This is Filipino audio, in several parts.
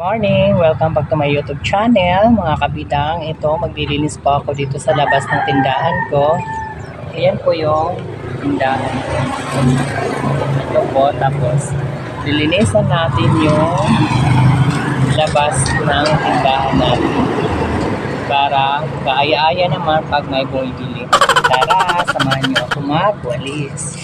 Morning! Welcome back to my YouTube channel. Mga kabidang, ito maglilinis po ako dito sa labas ng tindahan ko. Ayan po yung tindahan ko. Ito po, tapos lilinisan natin yung labas ng tindahan natin para kaaya-aya naman pag may bumibili. Tara, samahan nyo ako magwalis.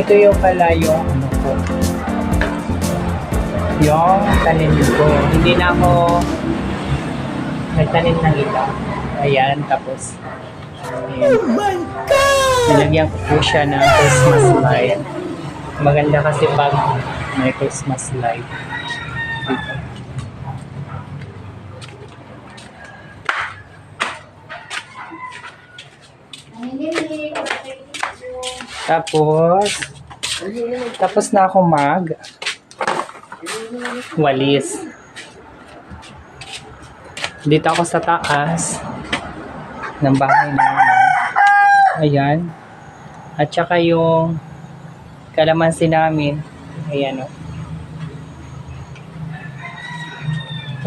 Ito yung pala yung ano ko. Yung tanim ko. Hindi na ako nagtanim ng iba. Ayan, tapos ayan. Oh my God! Nilagyan ko po siya ng Christmas light. Maganda kasi pag may Christmas light. Dito. Tapos na ako walis. Dito ako sa taas ng bahay namin. Ayan. At saka yung kalamansi namin. Ayan o.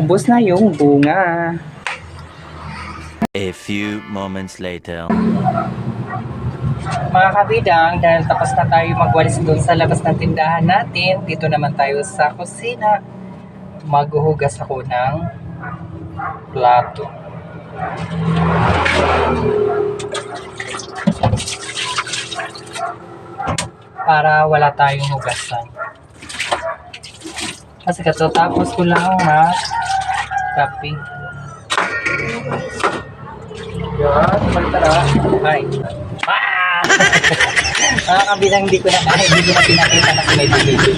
Ubos na yung bunga. A few moments later. Mga kabidang, dahil tapos na tayo magwalis doon sa labas ng tindahan natin, dito naman tayo sa kusina. Maghuhugas ako ng plato. Para wala tayong hugasan. Kasi katatapos ko lang kape. Yan, tara. Ay. Ah! Mga kabilang hindi ko na pinakita na may bibili.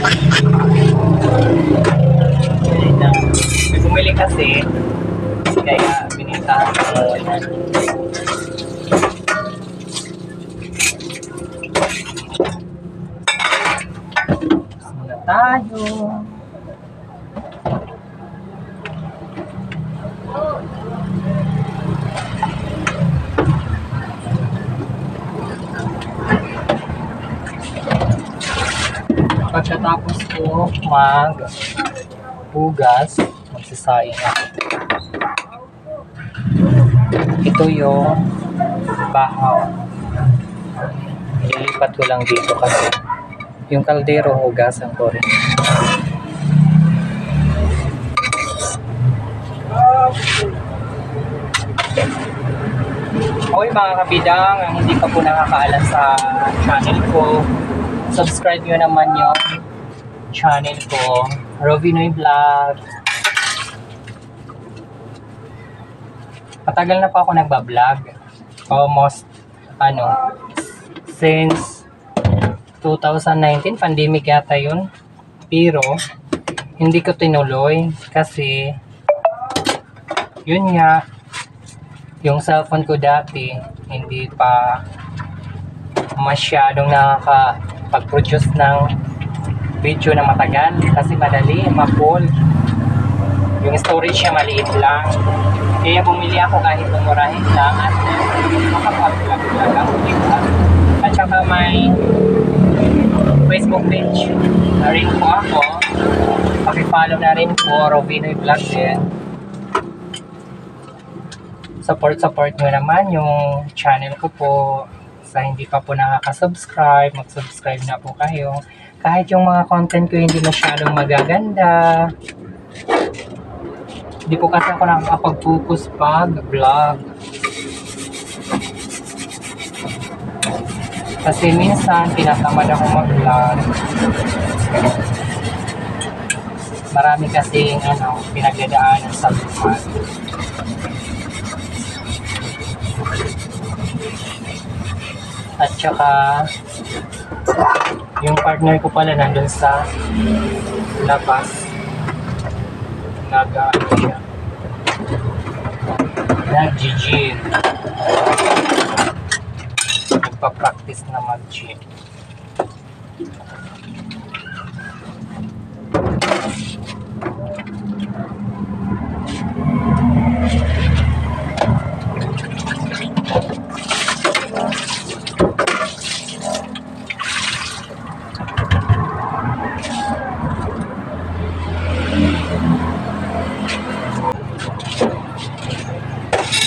Ayun na. May bumili kasi. Kaya binitahan ko. Yan. Muna tayo. Pagkatapos ko hugas, magsasayang ako. Ito yung bahaw. Ililipat ko lang dito kasi yung kaldero hugasan ko rin. Okay mga kabidang, ang hindi pa po nakakaalam sa channel ko, subscribe nyo naman yung channel ko, Rovinoy Vlog. Matagal na pa ako nagbablog. Almost, since 2019, pandemic yata yun. Pero, hindi ko tinuloy kasi, yun nga, yung cellphone ko dati, hindi pa masyadong nakakapag-produce ng video na matagal kasi madali, ma-full. Yung storage niya maliit lang. Kaya bumili ako kahit mumurahin lang at makapag-vlog ako dito. At saka may Facebook page na rin po ako. Paki-follow na rin po, Rovinoy Vlog din. Support nyo naman yung channel ko po. Sa hindi pa po nakaka-subscribe, mag-subscribe na po kayo. Kahit yung mga content ko hindi masyadong magaganda. Hindi po kasi ako nakakapag-focus pag-vlog. Kasi minsan, tinatamad ako mag-vlog. Marami kasing pinagdadaanan sa buhay. At saka, yung partner ko pala nandun sa labas. Nag-gym. Nagpa-practice na mag-gym.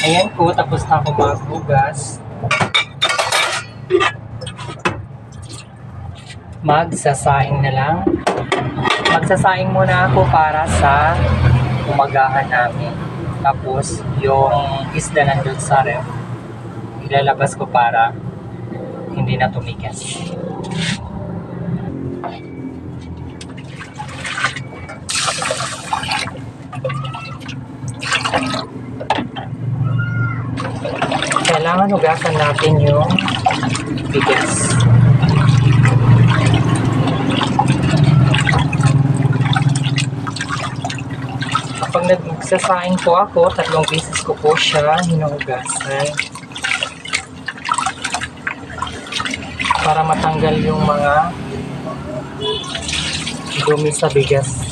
Ayan po, tapos na ako maghugas. Magsasaing na lang. Magsasaing muna ako para sa umagahan namin. Tapos, yung isda nandun sa ref, ilalabas ko para hindi na tumigas. Kailangan hugasan natin yung bigas. Kapag nagsasaing po ako, 3 beses ko po siya hinuhugasan. Para matanggal yung mga dumi sa bigas.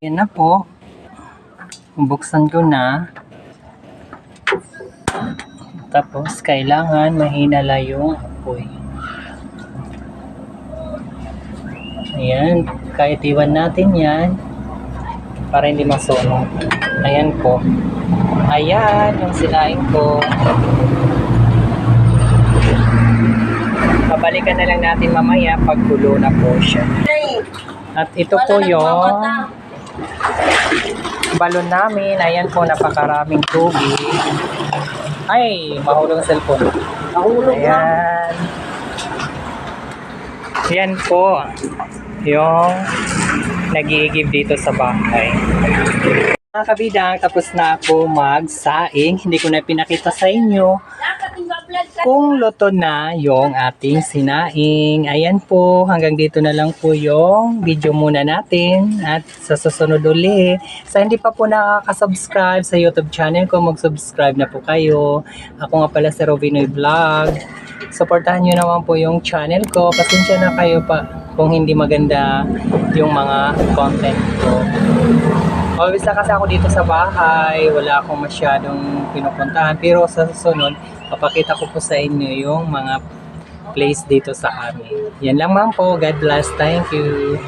Yan na po. Buksan ko na. Tapos, kailangan mahina lang yung apoy. Ayan. Kahit iwan natin yan. para hindi masunog. Ayan po. Ayan, yung sinaing ko. Babalikan na lang natin mamaya pag kulo na po siya. At ito po yung balon namin. Ayan po, napakaraming tubig. Ay, mahulog ang cellphone. Nahulog na. Ayan. Yan po yung nag-iigib dito sa bahay. Mga kabidang, tapos na ako magsaing. Hindi ko na pinakita sa inyo kung luto na yung ating sinaing. Ayan po, hanggang dito na lang po yung video muna natin. At sa susunod uli, sa hindi pa po nakaka-subscribe sa YouTube channel ko, mag-subscribe na po kayo. Ako nga pala si Rovinoy Vlog. Supportahan nyo naman po yung channel ko. Pasensya na kayo pa kung hindi maganda yung mga content ko. Always na kasi ako dito sa bahay, wala akong masyadong pinupuntahan. Pero sa susunod, papakita ko po sa inyo yung mga place dito sa amin. Yan lang man po. God bless. Thank you.